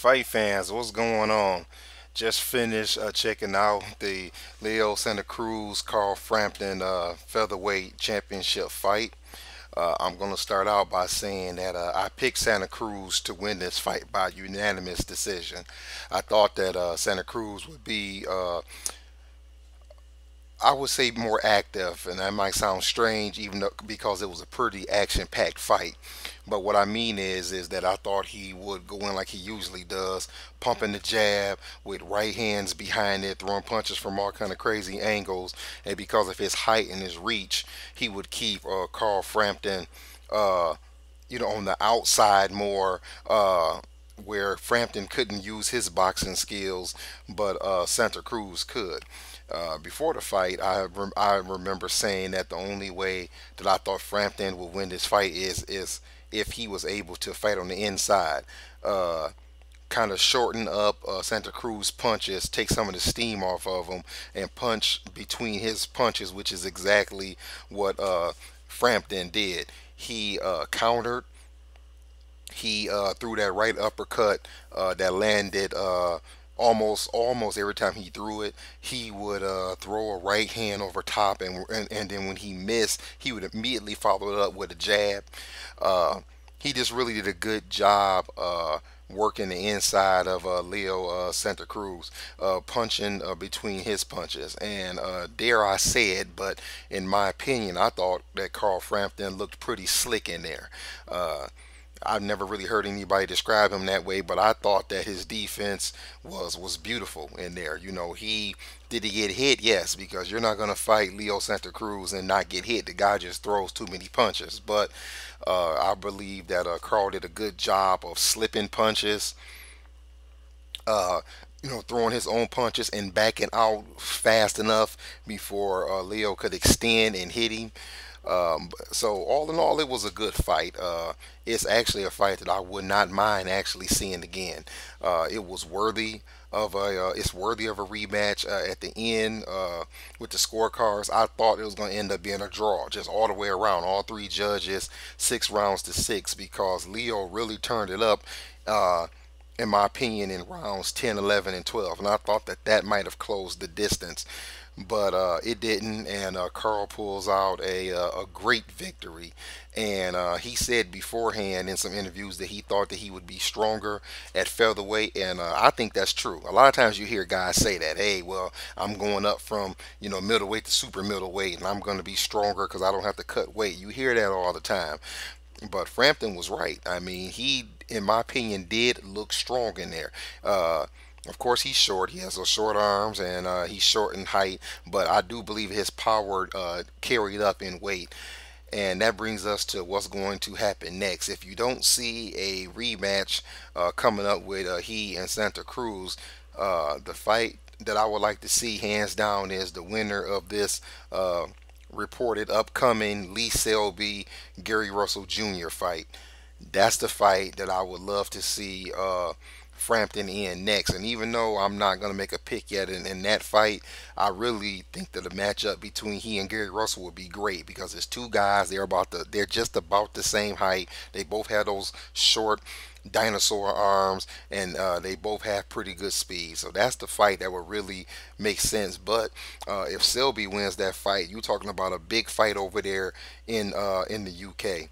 Fight fans, what's going on? Just finished checking out the Leo Santa Cruz Carl Frampton featherweight championship fight. I'm going to start out by saying that I picked Santa Cruz to win this fight by unanimous decision. I thought that Santa Cruz would be I would say more active, and that might sound strange, even though, because it was a pretty action-packed fight. But what I mean is that I thought he would go in like he usually does, pumping the jab with right hands behind it, throwing punches from all kind of crazy angles, and because of his height and his reach, he would keep Carl Frampton, uh, on the outside more. Where Frampton couldn't use his boxing skills, but Santa Cruz could. Before the fight, I remember saying that the only way that I thought Frampton would win this fight is if he was able to fight on the inside. Kind of shorten up Santa Cruz punches, take some of the steam off of him, and punch between his punches, which is exactly what Frampton did. He countered. He threw that right uppercut that landed almost every time he threw it. He would throw a right hand over top, and then when he missed, he would immediately follow it up with a jab. He just really did a good job working the inside of Leo Santa Cruz, punching between his punches. And dare I say it, but in my opinion, I thought that Carl Frampton looked pretty slick in there. I've never really heard anybody describe him that way, but I thought that his defense was beautiful in there. He did he get hit? Yes, because you're not gonna fight Leo Santa Cruz and not get hit. The guy just throws too many punches. But I believe that Carl did a good job of slipping punches, uh, throwing his own punches and backing out fast enough before Leo could extend and hit him. So all in all, it was a good fight. It's actually a fight that I would not mind actually seeing again. It was worthy of it's worthy of a rematch. At the end, with the scorecards, I thought it was going to end up being a draw, just all the way around. All three judges, 6 rounds to 6, because Leo really turned it up. In my opinion, in rounds 10, 11, and 12. And I thought that that might have closed the distance, but it didn't. And Carl pulls out a great victory. And he said beforehand in some interviews that he thought that he would be stronger at featherweight, and I think that's true. A lot of times you hear guys say that, hey, well, I'm going up from middleweight to super middleweight, and I'm going to be stronger because I don't have to cut weight. You hear that all the time. But Frampton was right. I mean, he, in my opinion, did look strong in there. Of course, he's short. He has those short arms, and he's short in height. But I do believe his power carried up in weight. And that brings us to what's going to happen next. If you don't see a rematch coming up with he and Santa Cruz, the fight that I would like to see, hands down, is the winner of this reported upcoming Lee Selby Gary Russell Jr. fight. That's the fight that I would love to see Frampton in next. And even though I'm not going to make a pick yet in that fight, I really think that a matchup between he and Gary Russell would be great, because it's two guys. They're just about the same height. They both have those short dinosaur arms, and they both have pretty good speed. So that's the fight that would really make sense. But if Selby wins that fight, you're talking about a big fight over there in the UK.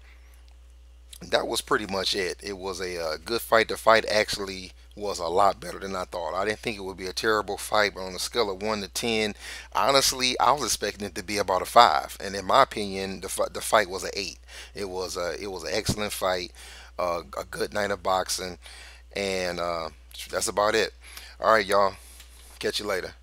That was pretty much it. It was a good fight. The fight actually was a lot better than I thought. I didn't think it would be a terrible fight, but on a scale of 1 to 10, honestly, I was expecting it to be about a 5. And in my opinion, the fight was an 8. It was an excellent fight, a good night of boxing, and that's about it. All right, y'all. Catch you later.